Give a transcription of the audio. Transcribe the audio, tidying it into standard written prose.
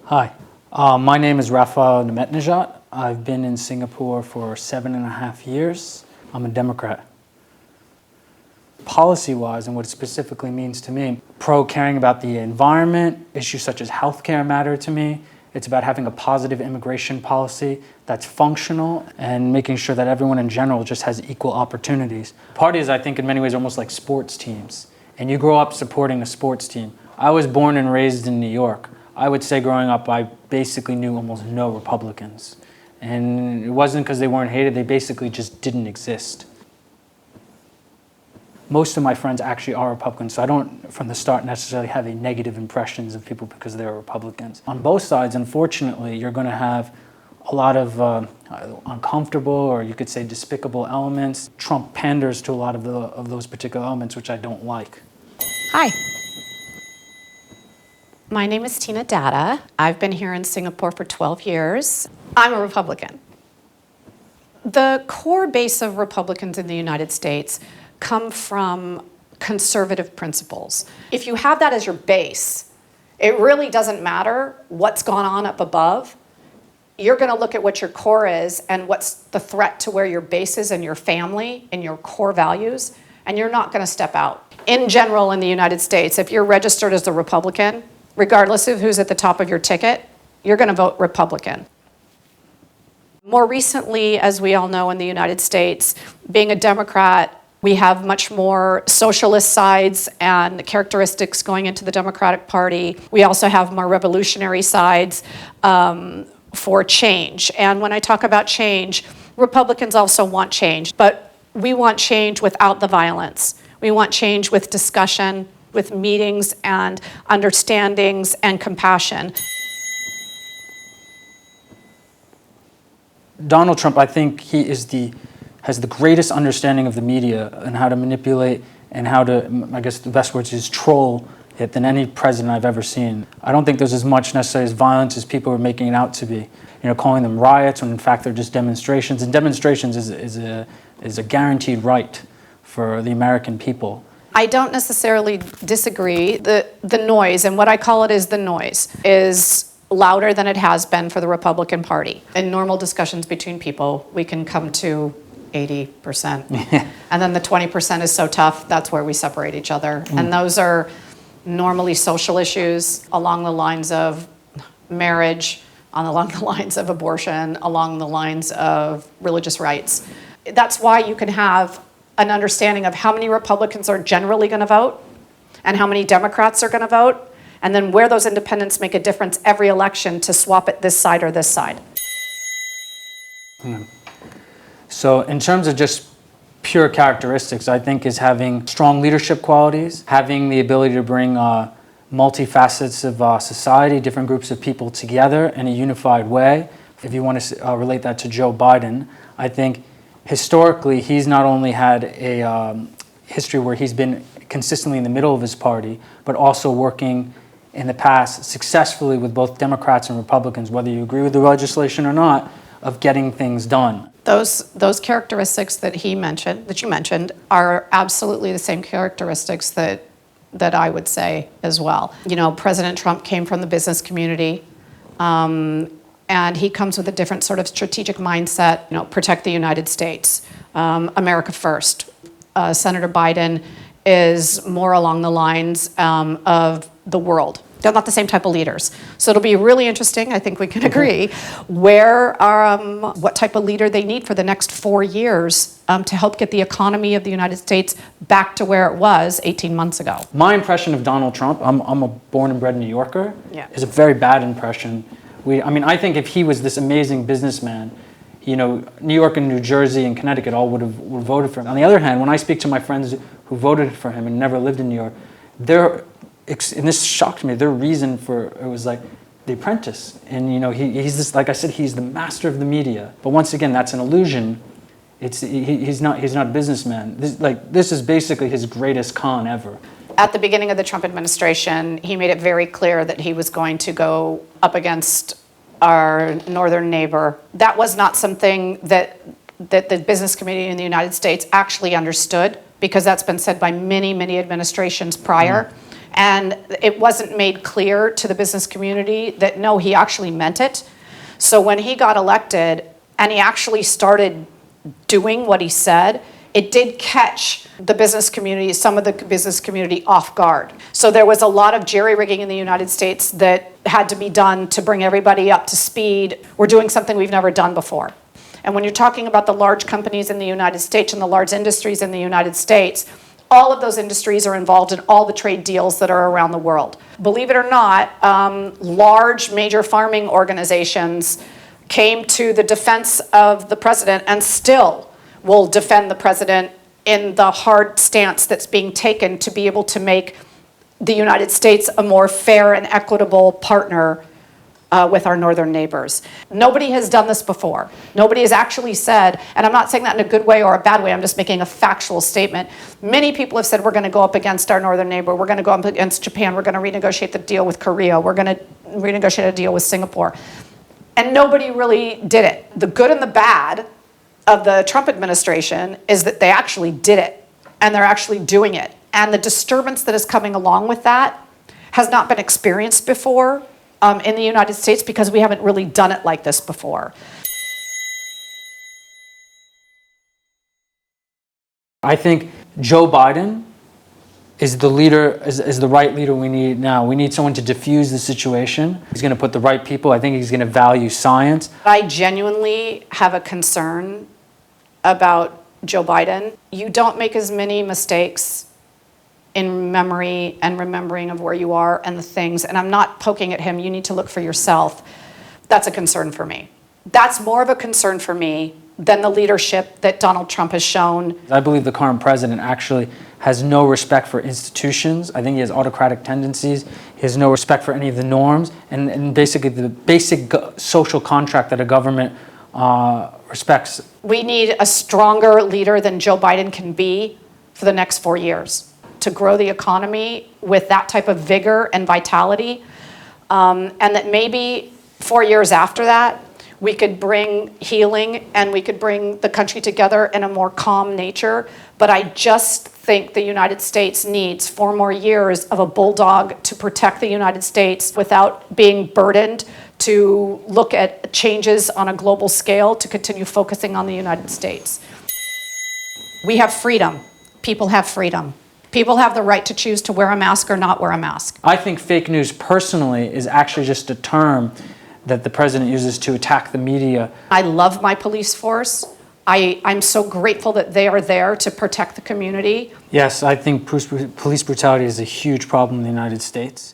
Hi, my name is Rafael. I've been in Singapore for 7.5 years. I'm a Democrat. Policy-wise, and what it specifically means to me, caring about the environment, issues such as healthcare matter to me. It's about having a positive immigration policy that's functional and making sure that everyone in general just has equal opportunities. Parties, I think, in many ways are almost like sports teams, and you grow up supporting a sports team. I was born and raised in New York. I would say growing up, I basically knew almost no Republicans. And it wasn't because they weren't hated, they basically just didn't exist. Most of my friends actually are Republicans, so I don't, from the start, necessarily have a negative impressions of people because they're Republicans. On both sides, unfortunately, you're going to have a lot of uncomfortable, or you could say despicable elements. Trump panders to a lot of those particular elements, which I don't like. Hi. My name is Tina Data. I've been here in Singapore for 12 years. I'm a Republican. The core base of Republicans in the United States come from conservative principles. If you have that as your base, it really doesn't matter what's gone on up above. You're going to look at what your core is and what's the threat to where your base is and your family and your core values, and you're not going to step out. In general, in the United States, if you're registered as a Republican, regardless of who's at the top of your ticket, you're going to vote Republican. More recently, as we all know in the United States, being a Democrat, we have much more socialist sides and characteristics going into the Democratic Party. We also have more revolutionary sides for change. And when I talk about change, Republicans also want change, but we want change without the violence. We want change with discussion, with meetings and understandings and compassion. Donald Trump, I think he has the greatest understanding of the media and how to manipulate and how to, I guess the best words is troll it than any president I've ever seen. I don't think there's as much necessarily as violence as people are making it out to be. Calling them riots when in fact they're just demonstrations. And demonstrations is a guaranteed right for the American people. I don't necessarily disagree. The noise, and what I call it is the noise, is louder than it has been for the Republican Party. In normal discussions between people, we can come to 80%. And then the 20% is so tough, that's where we separate each other. And those are normally social issues along the lines of marriage, along the lines of abortion, along the lines of religious rights. That's why you can have an understanding of how many Republicans are generally going to vote and how many Democrats are going to vote, and then where those independents make a difference every election to swap it this side or this side. So in terms of just pure characteristics, I think is having strong leadership qualities, having the ability to bring multifacets of society, different groups of people together in a unified way. If you want to relate that to Joe Biden, I think historically, he's not only had a history where he's been consistently in the middle of his party, but also working in the past successfully with both Democrats and Republicans, whether you agree with the legislation or not, of getting things done. Those characteristics that you mentioned, are absolutely the same characteristics that I would say as well. President Trump came from the business community. And he comes with a different sort of strategic mindset, protect the United States, America first. Senator Biden is more along the lines of the world. They're not the same type of leaders. So it'll be really interesting, I think we can agree, what type of leader they need for the next 4 years to help get the economy of the United States back to where it was 18 months ago. My impression of Donald Trump, I'm a born and bred New Yorker, is a very bad impression. I think if he was this amazing businessman, New York and New Jersey and Connecticut all would have voted for him. On the other hand, when I speak to my friends who voted for him and never lived in New York, and this shocked me, their reason for it was like The Apprentice. And he's this, like I said, he's the master of the media. But once again, that's an illusion. He's not a businessman. This is basically his greatest con ever. At the beginning of the Trump administration, he made it very clear that he was going to go up against our northern neighbor. That was not something that the business community in the United States actually understood, because that's been said by many, many administrations prior. And it wasn't made clear to the business community that, no, he actually meant it. So when he got elected and he actually started doing what he said, it did catch the business community, some of the business community off guard. So there was a lot of jerry-rigging in the United States that had to be done to bring everybody up to speed. We're doing something we've never done before. And when you're talking about the large companies in the United States and the large industries in the United States, all of those industries are involved in all the trade deals that are around the world. Believe it or not, large major farming organizations came to the defense of the president and still will defend the president in the hard stance that's being taken to be able to make the United States a more fair and equitable partner with our northern neighbors. Nobody has done this before. Nobody has actually said, and I'm not saying that in a good way or a bad way, I'm just making a factual statement. Many people have said, we're going to go up against our northern neighbor, we're going to go up against Japan, we're going to renegotiate the deal with Korea, we're going to renegotiate a deal with Singapore. And nobody really did it. The good and the bad of the Trump administration is that they actually did it, and they're actually doing it. And the disturbance that is coming along with that has not been experienced before in the United States because we haven't really done it like this before. I think Joe Biden is the leader, is the right leader we need now. We need someone to diffuse the situation. He's going to put the right people. I think he's going to value science. I genuinely have a concern about Joe Biden. You don't make as many mistakes in memory and remembering of where you are and the things, and I'm not poking at him, you need to look for yourself. That's a concern for me. That's more of a concern for me than the leadership that Donald Trump has shown. I believe the current president actually has no respect for institutions. I think he has autocratic tendencies. He has no respect for any of the norms and basically the basic social contract that a government respects. We need a stronger leader than Joe Biden can be for the next 4 years to grow the economy with that type of vigor and vitality, and that maybe 4 years after that, we could bring healing and we could bring the country together in a more calm nature. But I just think the United States needs 4 more years of a bulldog to protect the United States without being burdened to look at changes on a global scale to continue focusing on the United States. We have freedom. People have freedom. People have the right to choose to wear a mask or not wear a mask. I think fake news personally is actually just a term that the president uses to attack the media. I love my police force. I'm so grateful that they are there to protect the community. Yes, I think police brutality is a huge problem in the United States.